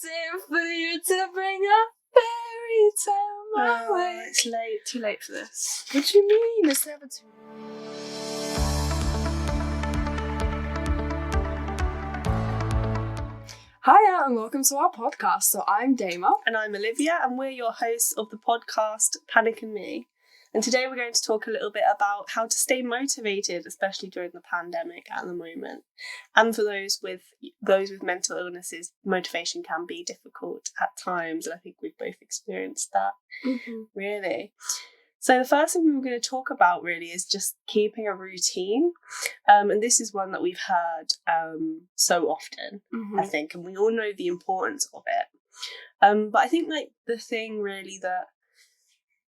waiting for you to bring a fairy tale my way. It's late. Too late for this. What do you mean? It's never too Hiya and welcome to our podcast. So I'm Dama. And I'm Olivia, and we're your hosts of the podcast Panic and Me. And today we're going to talk a little bit about how to stay motivated, especially during the pandemic at the moment. And for those with mental illnesses, motivation can be difficult at times, and I think we've both experienced that, really. So the first thing we're going to talk about really is just keeping a routine. And this is one that we've heard so often, I think, and we all know the importance of it. But I think like the thing really that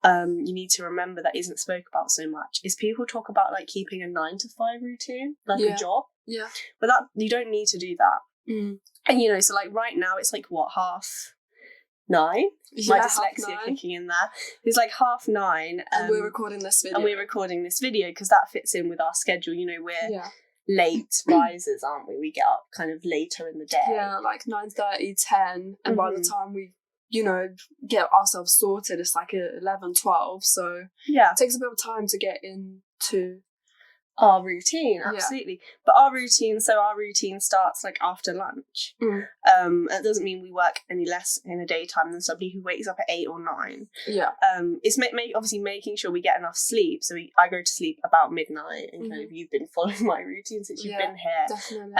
you need to remember that isn't spoke about so much is people talk about like keeping a 9-to-5 routine, like a job. Yeah. But that you don't need to do that. And you know, so like right now it's like what, 9:30? My dyslexia kicking in there. It's like 9:30. And we're recording this video. Because that fits in with our schedule. You know, we're late risers, aren't we? We get up kind of later in the day. Yeah, like 9:30, 10. And by the time we, you know, get ourselves sorted, it's like 11, 12. So it takes a bit of time to get into our routine, absolutely. But our routine starts like after lunch. That doesn't mean we work any less in a daytime than somebody who wakes up at 8 or 9. It's obviously making sure we get enough sleep. So I go to sleep about midnight, and kind of you've been following my routine since you've been here. Definitely.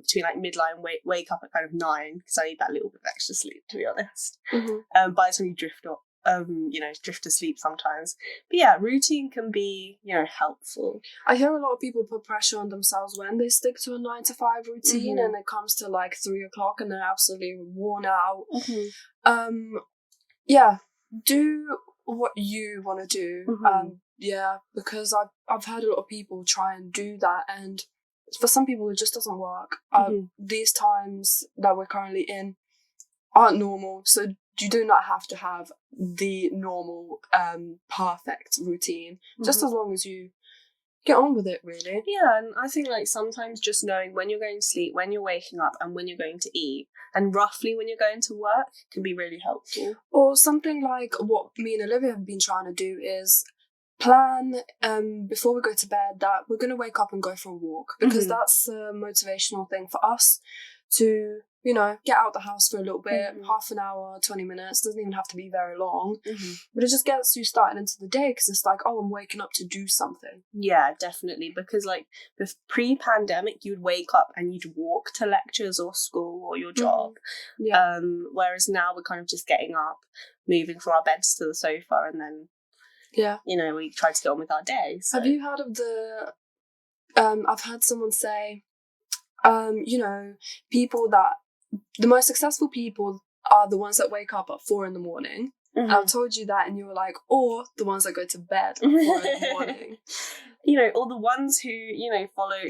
Between like midnight and wake up at kind of 9 because I need that little bit of extra sleep, to be honest. By the time you drift to sleep sometimes. But yeah, routine can be, helpful. I hear a lot of people put pressure on themselves when they stick to a 9-to-5 routine and it comes to like 3 o'clock and they're absolutely worn out. Do what you want to do. Because I've heard a lot of people try and do that, and for some people it just doesn't work. These times that we're currently in aren't normal, so you do not have to have the normal, perfect routine, just as long as you get on with it, really. Yeah, and I think like sometimes just knowing when you're going to sleep, when you're waking up, and when you're going to eat, and roughly when you're going to work can be really helpful. Or something like what me and Olivia have been trying to do is plan before we go to bed that we're going to wake up and go for a walk, because that's a motivational thing for us to, get out the house for a little bit, half an hour, 20 minutes, doesn't even have to be very long, but it just gets you started into the day, because it's like, oh, I'm waking up to do something. Yeah, definitely, because like with pre-pandemic, you'd wake up and you'd walk to lectures or school or your job, whereas now we're kind of just getting up, moving from our beds to the sofa, and then we try to get on with our day. So. Have you heard of I've heard someone say, people that the most successful people are the ones that wake up at 4 a.m. I've told you that, and you were like, or the ones that go to bed at 4 a.m. Or the ones who,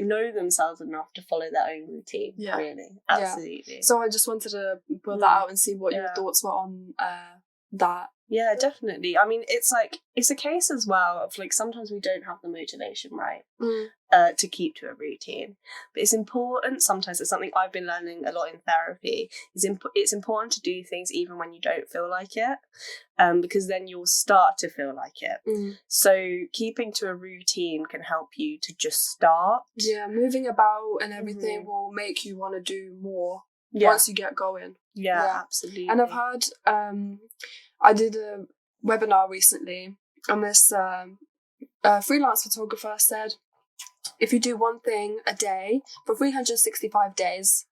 know themselves enough to follow their own routine. Yeah. Really. Absolutely. Yeah. So I just wanted to put that out and see what your thoughts were on that. Yeah, definitely. I mean, it's a case as well of like sometimes we don't have the motivation, right, to keep to a routine. But it's important sometimes. It's something I've been learning a lot in therapy. It's important to do things even when you don't feel like it, because then you'll start to feel like it. So keeping to a routine can help you to just start. Yeah, moving about and everything will make you want to do more once you get going. Yeah, absolutely. And I've heard, I did a webinar recently, and this freelance photographer said, if you do one thing a day for 365 days,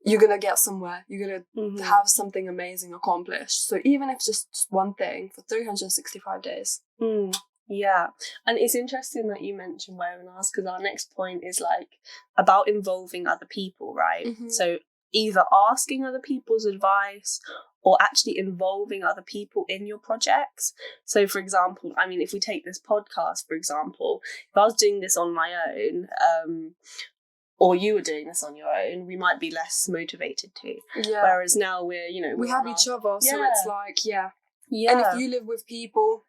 you're going to get somewhere. You're going to have something amazing accomplished. So even if just one thing for 365 days. Yeah, and it's interesting that you mentioned webinars, because our next point is like about involving other people, right? So either asking other people's advice or actually involving other people in your projects. So for example, I mean, if we take this podcast, for example, if I was doing this on my own, or you were doing this on your own, we might be less motivated to. Yeah. Whereas now we're, we have each other, so it's like, And if you live with people,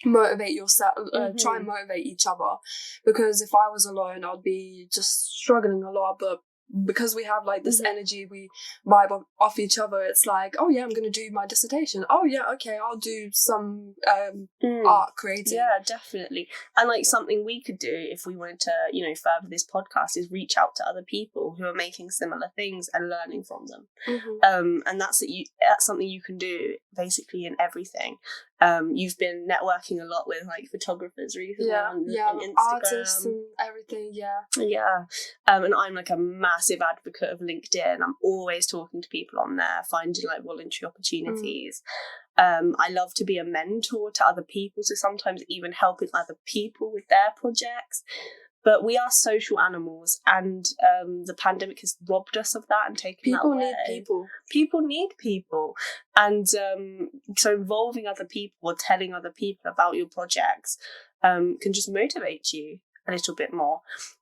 motivate yourself, try and motivate each other, because if I was alone, I'd be just struggling a lot. But because we have like this energy, we vibe off each other. It's like, oh yeah, I'm going to do my dissertation. Oh yeah, okay, I'll do some art creating. Yeah, definitely. And like something we could do if we wanted to, further this podcast is reach out to other people who are making similar things and learning from them. And that's something you can do basically in everything. You've been networking a lot with like photographers recently on Instagram, artists and everything. And I'm like a massive advocate of LinkedIn. I'm always talking to people on there, finding like voluntary opportunities. I love to be a mentor to other people, so sometimes even helping other people with their projects. But we are social animals, and the pandemic has robbed us of that and taken that away. People need people. And so involving other people or telling other people about your projects can just motivate you a little bit more.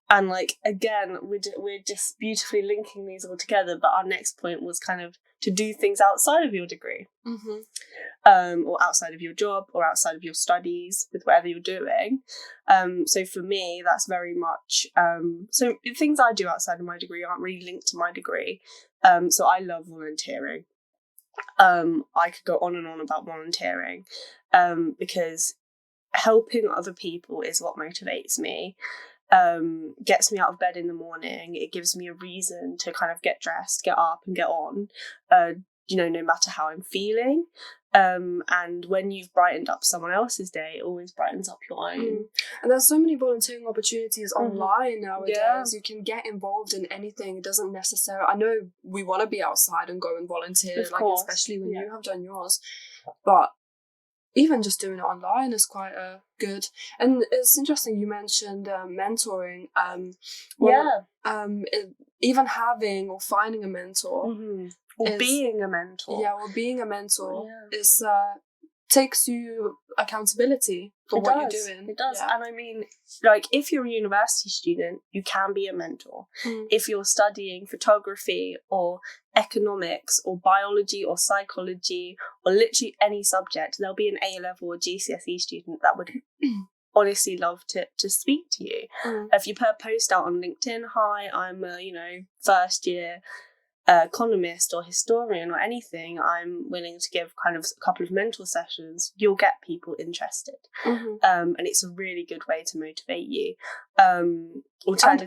And like, again, we're just beautifully linking these all together. But our next point was kind of to do things outside of your degree, or outside of your job, or outside of your studies with whatever you're doing. So for me, that's very much, so things I do outside of my degree aren't really linked to my degree. So I love volunteering. I could go on and on about volunteering, because helping other people is what motivates me. Gets me out of bed in the morning. It gives me a reason to kind of get dressed, get up and get on, no matter how I'm feeling. And when you've brightened up someone else's day, it always brightens up your own. And there's so many volunteering opportunities online nowadays. You can get involved in anything. It doesn't necessarily, I know we want to be outside and go and volunteer, especially when you have done yours, but even just doing it online is quite good. And it's interesting you mentioned mentoring. Even having or finding a mentor. Or being a mentor. Yeah, or being a mentor is takes you accountability for what you're doing. It does. And I mean, like, if you're a university student, you can be a mentor. If you're studying photography or economics or biology or psychology or literally any subject, there'll be an A-level or GCSE student that would honestly love to speak to you. If you put a post out on LinkedIn, hi, I'm a first year economist or historian or anything, I'm willing to give kind of a couple of mentor sessions, you'll get people interested. And it's a really good way to motivate you. And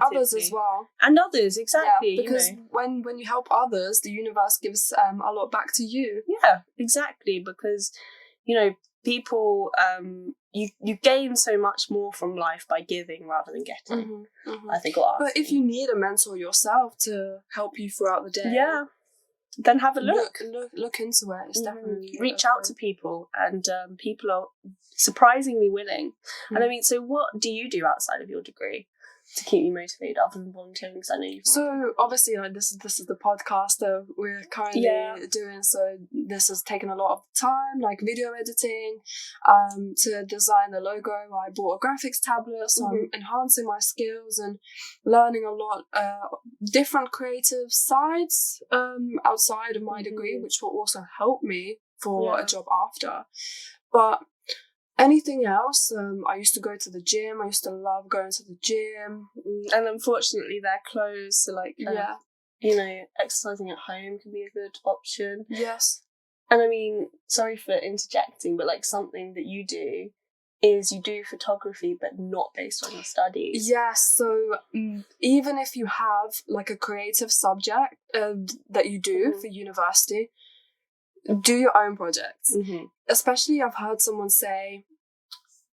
others as well. And others, exactly. Yeah, because when you help others, the universe gives a lot back to you. Yeah, exactly. Because, people, you gain so much more from life by giving rather than getting. I think. But if you need a mentor yourself to help you throughout the day, then have a look into it. It's definitely reach out to people, and people are surprisingly willing. And I mean, so what do you do outside of your degree to keep you motivated other than volunteering? Because I know you've so obviously this is the podcast that we're currently doing, so this has taken a lot of time, like video editing, to design the logo. I bought a graphics tablet, so I'm enhancing my skills and learning a lot different creative sides outside of my degree, which will also help me for a job after. But anything else, I used to go to the gym. I used to love going to the gym. And unfortunately, they're closed. So, like, exercising at home can be a good option. Yes. And I mean, sorry for interjecting, but like something that you do is you do photography, but not based on your studies. Yes. So even if you have like a creative subject that you do for university, do your own projects. Especially, I've heard someone say,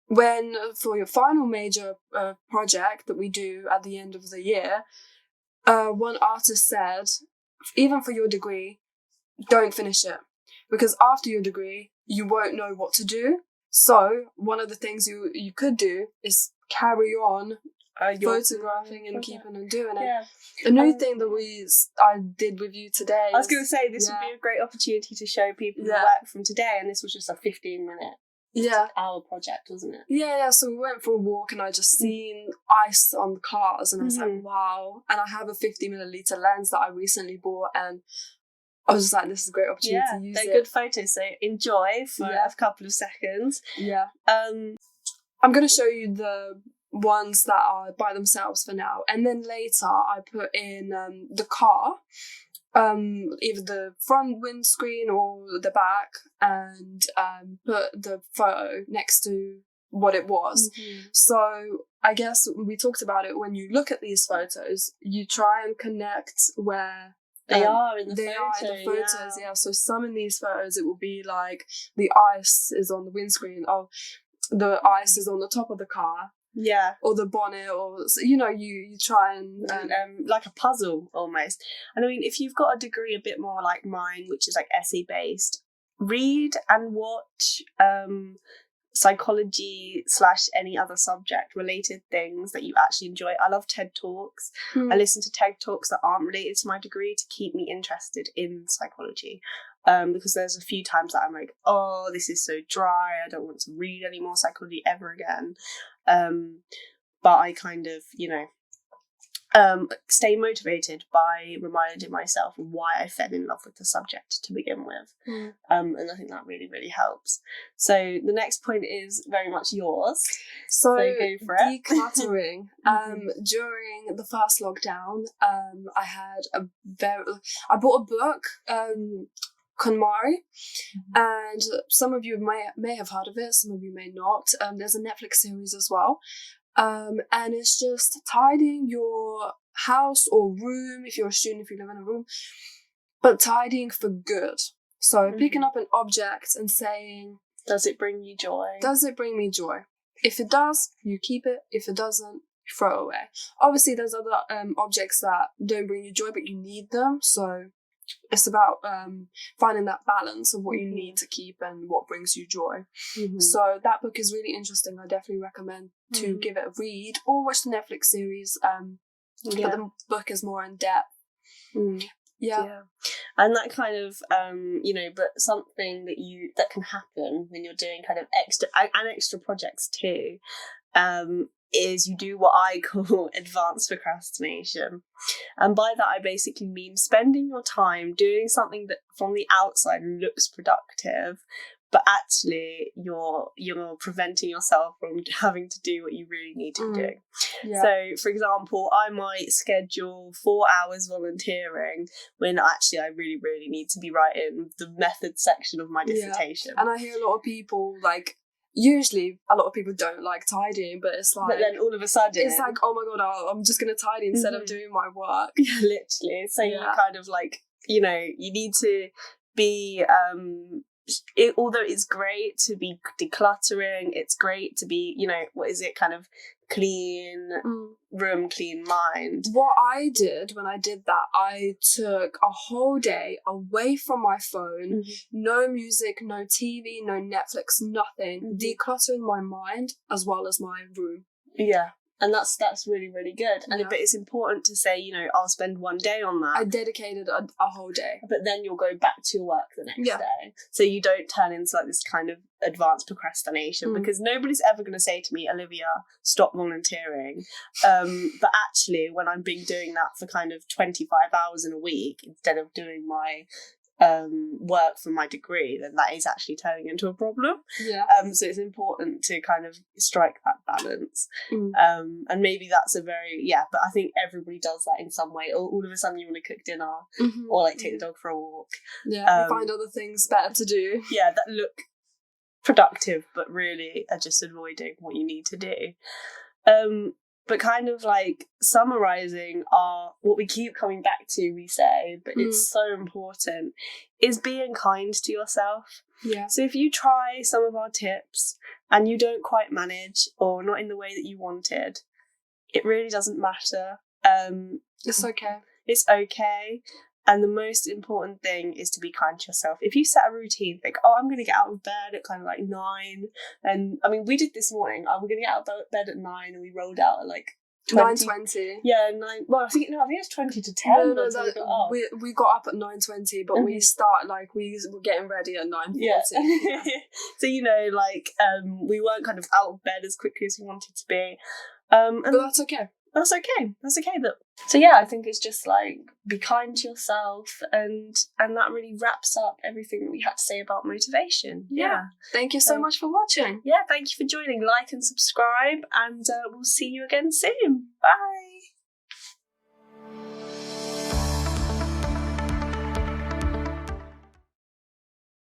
when for your final major project that we do at the end of the year, one artist said, even for your degree, don't finish it, because after your degree you won't know what to do. So one of the things you could do is carry on photographing and keeping on doing it. A new thing that I did with you today. I was going to say, this would be a great opportunity to show people the work from today, and this was just a 15-minute hour project, wasn't it? Yeah. So we went for a walk, and I just seen ice on the cars, and I was like, wow. And I have a 50-milliliter lens that I recently bought, and I was just like, this is a great opportunity to use it. They're good photos, so enjoy for a couple of seconds. I'm going to show you the ones that are by themselves for now. And then later I put in the car, either the front windscreen or the back, and put the photo next to what it was. So I guess we talked about it. When you look at these photos, you try and connect where they are in the photos. Yeah. So some in these photos, it will be like the ice is on the windscreen, or the ice is on the top of the car. Yeah. Or the bonnet, or, you know, you try and... like a puzzle, almost. And I mean, if you've got a degree a bit more like mine, which is like essay-based, read and watch psychology / any other subject-related things that you actually enjoy. I love TED Talks. I listen to TED Talks that aren't related to my degree to keep me interested in psychology. Because there's a few times that I'm like, oh, this is so dry, I don't want to read any more psychology ever again. But I kind of, you know, stay motivated by reminding myself of why I fell in love with the subject to begin with. And I think that really, really helps. So the next point is very much yours. So go for it. Decluttering. During the first lockdown, I bought a book, KonMari, and some of you may have heard of it, some of you may not. There's a Netflix series as well, and it's just tidying your house or room, if you're a student, if you live in a room, but tidying for good. So picking up an object and saying, does it bring you joy? Does it bring me joy? If it does, you keep it. If it doesn't, you throw it away. Obviously, there's other objects that don't bring you joy, but you need them. So it's about finding that balance of what you need to keep and what brings you joy. So that book is really interesting. I definitely recommend to give it a read or watch the Netflix series. But the book is more in depth. Yeah. And that kind of you know, but something that can happen when you're doing kind of extra projects too, is you do what I call advanced procrastination. And by that I basically mean spending your time doing something that from the outside looks productive, but actually you're preventing yourself from having to do what you really need to do. So for example, I might schedule 4 hours volunteering when actually I really, really need to be writing the method section of my dissertation. And I hear a lot of people, like, usually a lot of people don't like tidying, but it's like, but then all of a sudden it's like, oh my god, I'm just gonna tidy instead of doing my work. Literally. So you kind of like, you know, you need to be although it's great to be decluttering, it's great to be, you know, what is it, kind of clean room, clean mind. What I did when I did that, I took a whole day away from my phone, no music, no TV, no Netflix, nothing, decluttering my mind as well as my room. And that's really, really good. And but it's important to say, you know, I'll spend one day on that. I dedicated a whole day. But then you'll go back to your work the next day. So you don't turn into like this kind of advanced procrastination, because nobody's ever going to say to me, Olivia, stop volunteering. But actually, when I'm doing that for kind of 25 hours in a week, instead of doing my work for my degree, then that is actually turning into a problem. So it's important to kind of strike that balance. And maybe that's a very but I think everybody does that in some way. All of a sudden you want to cook dinner or like take the dog for a walk. You find other things better to do. That look productive but really are just avoiding what you need to do. But kind of like summarising what we keep coming back to, we say, but it's so important, is being kind to yourself. So if you try some of our tips and you don't quite manage or not in the way that you wanted, it really doesn't matter. It's okay. It's okay. And the most important thing is to be kind to yourself. If you set a routine, like, oh, I'm going to get out of bed at kind of like 9. And I mean, we did this morning. We're going to get out of bed at 9 and we rolled out at like 9:20. 9. Well, I think it's 20 to 10. We got up at 9:20, but we were getting ready at 9:40. So, you know, like, we weren't kind of out of bed as quickly as we wanted to be. But that's okay. that's okay. That's okay. So yeah, I think it's just like, be kind to yourself, and that really wraps up everything that we had to say about motivation. Yeah. Thank you so much for watching. Yeah, thank you for joining. Like and subscribe, and we'll see you again soon. Bye.